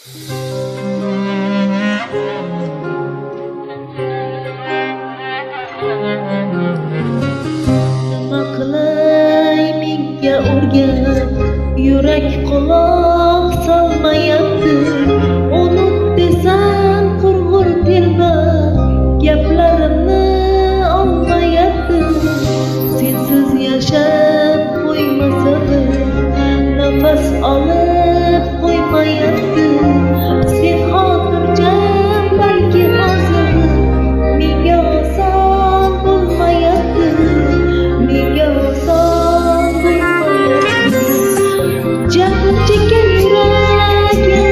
Nima qilay menga o'rgan, yurak quloq solmayapti. Unut desam qurg'ur telba, gaplarimni olmayapti. Sensiz yashab qo'ymasam, nafas olib qo'ymayapti. Sen xotirjam, balki hozir menga oson bo'lmayapti. Menga oson bo'lmayapti. Jabr chekkan yuragim,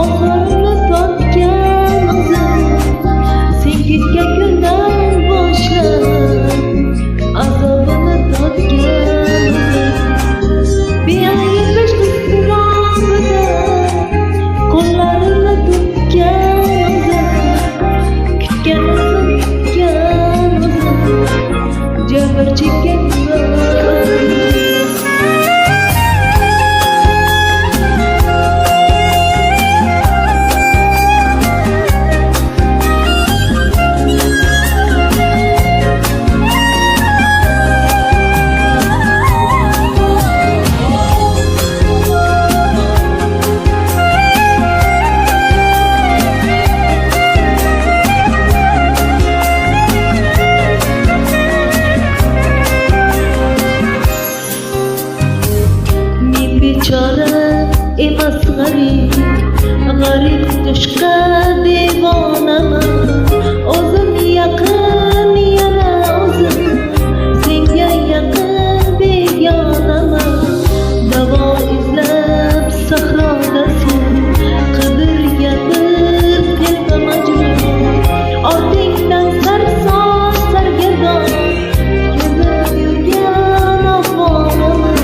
oxirini topgan o'zim. Sen ketgan kundan boshlab azobini totgan o'zim. Beayb iztirobida qo'llarini tutgan o'zim. Kutgan o'zim, kutgan o'zim. Jabr chekkan yuragim. Bechora emas g'arib tushqa devonaman. O'zim yaqin yana o'zim, senga yaqin begonaman. Davo izlab sahrodasan, qidirgandir telba majnun. Ortingdan sarson sargardon, kezib yurgan ovonaman.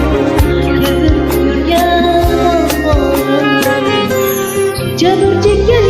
Jabr chekkan